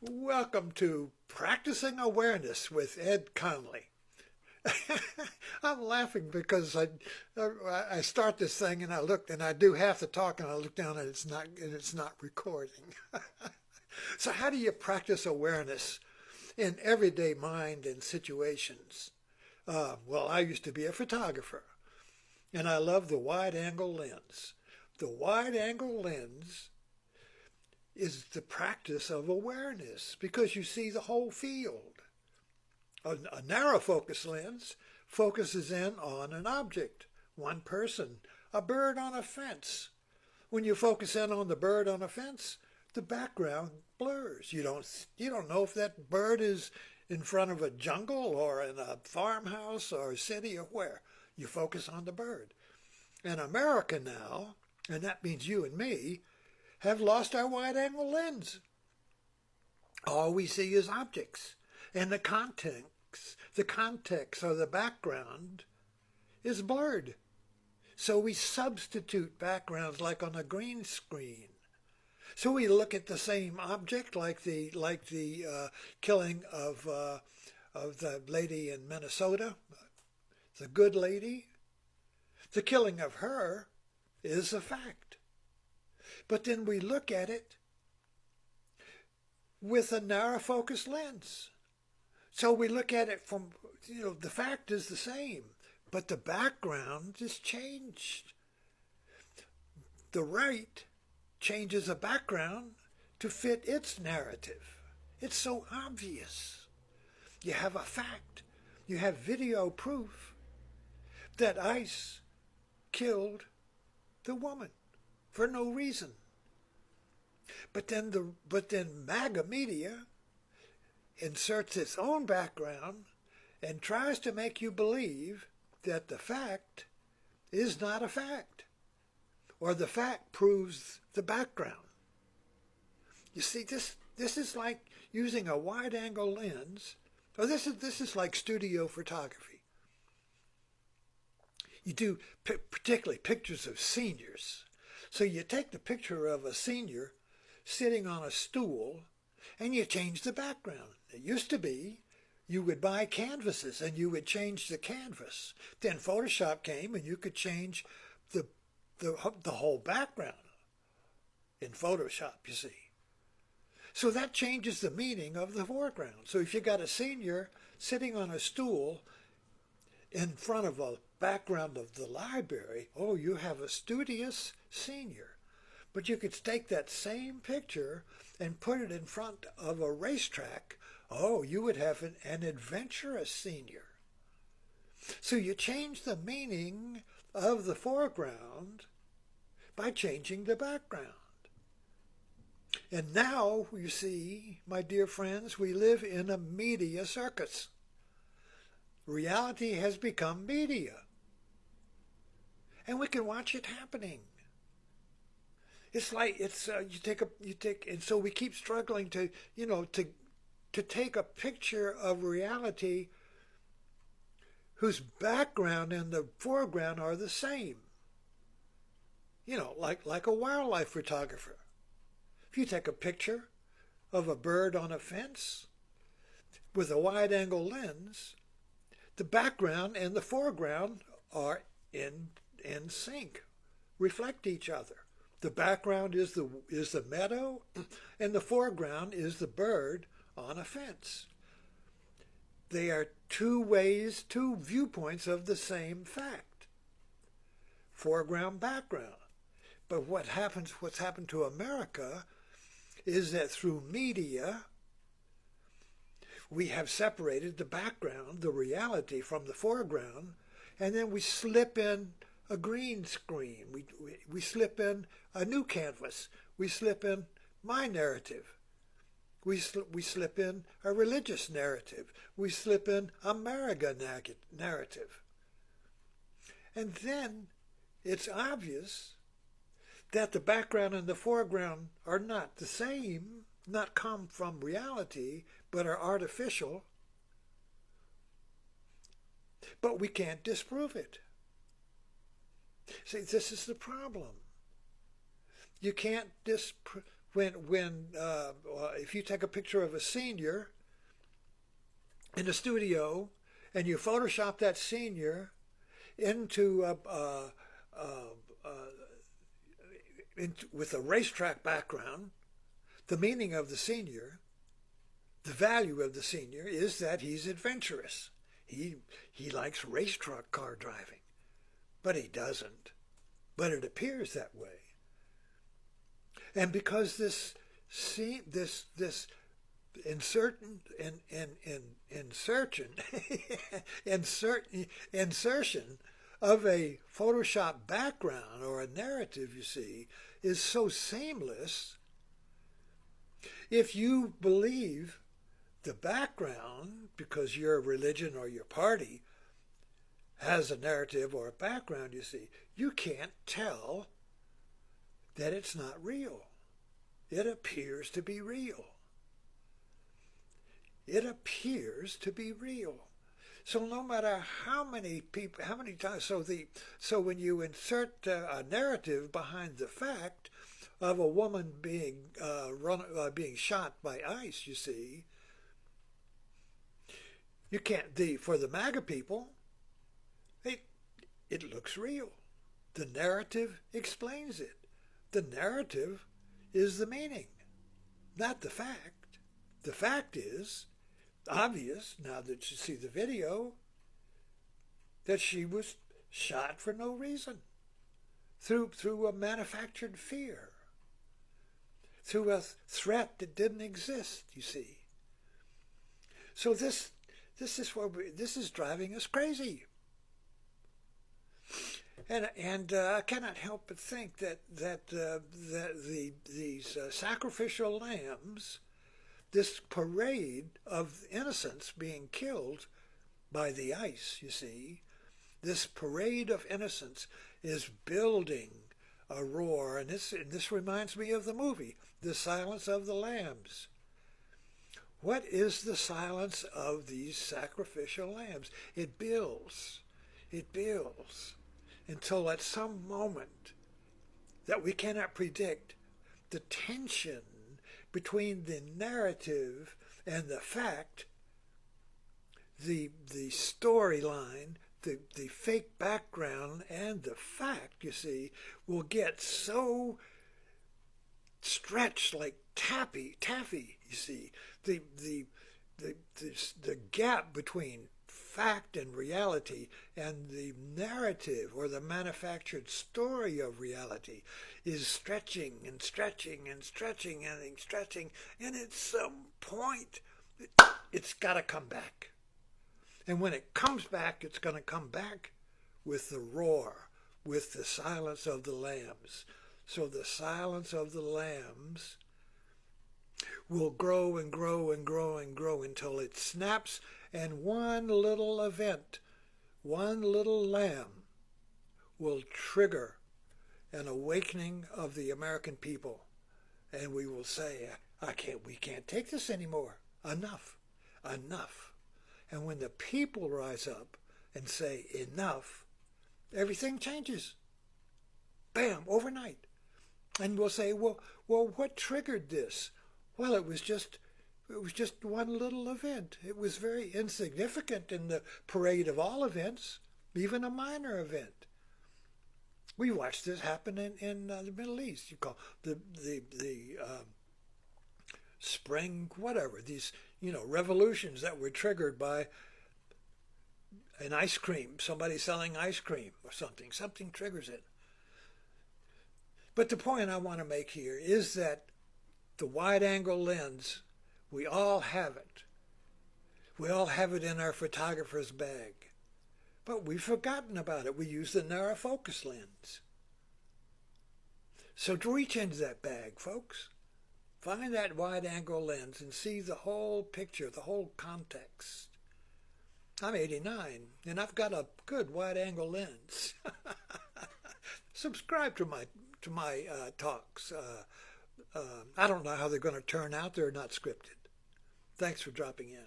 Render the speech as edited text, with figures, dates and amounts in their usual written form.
Welcome to Practicing Awareness with Ed Conley. I'm laughing because I start this thing and I look and I do half the talk and I look down and it's not recording. So how do you practice awareness in everyday mind and situations? Well, I used to be a photographer and I love the wide angle lens. The wide angle lens is the practice of awareness because you see the whole field. A narrow focus lens focuses in on an object, one person, a bird on a fence. When you focus in on the bird on a fence, the background blurs. You don't know if that bird is in front of a jungle or in a farmhouse or a city or where. You focus on the bird. In America now, and that means you and me, have lost our wide-angle lens. All we see is objects, and the context or the background is blurred. So we substitute backgrounds like on a green screen. So we look at the same object, like the killing of the lady in Minnesota, the good lady. The killing of her is a fact. But then we look at it with a narrow focus lens. So we look at it from, the fact is the same, but the background is changed. The right changes the background to fit its narrative. It's so obvious. You have a fact. You have video proof that ICE killed the woman for no reason. But then MAGA media inserts its own background and tries to make you believe that the fact is not a fact, or the fact proves the background. You see, this is like using a wide-angle lens, or this is like studio photography. You do particularly pictures of seniors. So you take the picture of a senior sitting on a stool and you change the background. It used to be you would buy canvases and you would change the canvas. Then Photoshop came and you could change the whole background in Photoshop, you see. So that changes the meaning of the foreground. So if you got a senior sitting on a stool in front of a background of the library, oh, you have a studious senior. But you could take that same picture and put it in front of a racetrack. Oh, you would have an adventurous senior. So you change the meaning of the foreground by changing the background. And now, you see, my dear friends, we live in a media circus. Reality has become media. And we can watch it happening. It's like and so we keep struggling to take a picture of reality whose background and the foreground are the same. Like a wildlife photographer. If you take a picture of a bird on a fence with a wide-angle lens, the background and the foreground are in sync, reflect each other. The background is the meadow, and the foreground is the bird on a fence. They are two viewpoints of the same fact. Foreground, background. But what's happened to America is that through media, we have separated the background, the reality, from the foreground, and then we slip in a green screen. We slip in a new canvas. We slip in my narrative. We slip in a religious narrative. We slip in a MAGA narrative. And then it's obvious that the background and the foreground are not the same, not come from reality, but are artificial. But we can't disprove it. See, this is the problem. You can't if you take a picture of a senior in a studio and you Photoshop that senior into with a racetrack background, the meaning of the senior, the value of the senior is that he's adventurous. He likes racetrack car driving, but he doesn't. But it appears that way. And because this insertion of a Photoshop background or a narrative, you see, is so seamless, if you believe the background, because your religion or your party has a narrative or a background, you see, you can't tell that it's not real. It appears to be real. It appears to be real. So no matter how many people, how many times, so when you insert a narrative behind the fact of a woman being being shot by ICE, you see, you can't. For the MAGA people, it looks real. The narrative explains it. The narrative is the meaning, not the fact. The fact is obvious now that you see the video that she was shot for no reason, through a manufactured fear, through a threat that didn't exist, you see. So this is driving us crazy. And I cannot help but think that these sacrificial lambs, this parade of innocents being killed by the ICE, you see, this parade of innocents is building a roar. And this reminds me of the movie, The Silence of the Lambs. What is the silence of these sacrificial lambs? It builds. It builds. Until at some moment that we cannot predict, the tension between the narrative and the fact, the storyline, the fake background and the fact, you see, will get so stretched like taffy, you see. The gap between fact and reality and the narrative or the manufactured story of reality is stretching and stretching and stretching and stretching, and at some point it's got to come back. And when it comes back, it's going to come back with the roar, with the silence of the lambs. So the silence of the lambs will grow and grow and grow and grow until it snaps, and one little event, one little lamb will trigger an awakening of the American people. And we will say, we can't take this anymore. Enough. And when the people rise up and say enough, everything changes. Bam, overnight. And we'll say, well, what triggered this? Well, it was just one little event. It was very insignificant in the parade of all events, even a minor event. We watched this happen in the Middle East. You call the spring, whatever, these, revolutions that were triggered by an ice cream, somebody selling ice cream or something. Something triggers it. But the point I want to make here is that the wide-angle lens, we all have it. We all have it in our photographer's bag. But we've forgotten about it. We use the narrow focus lens. So to reach into that bag, folks, find that wide-angle lens and see the whole picture, the whole context. I'm 89, and I've got a good wide-angle lens. Subscribe to my talks. I don't know how they're going to turn out. They're not scripted. Thanks for dropping in.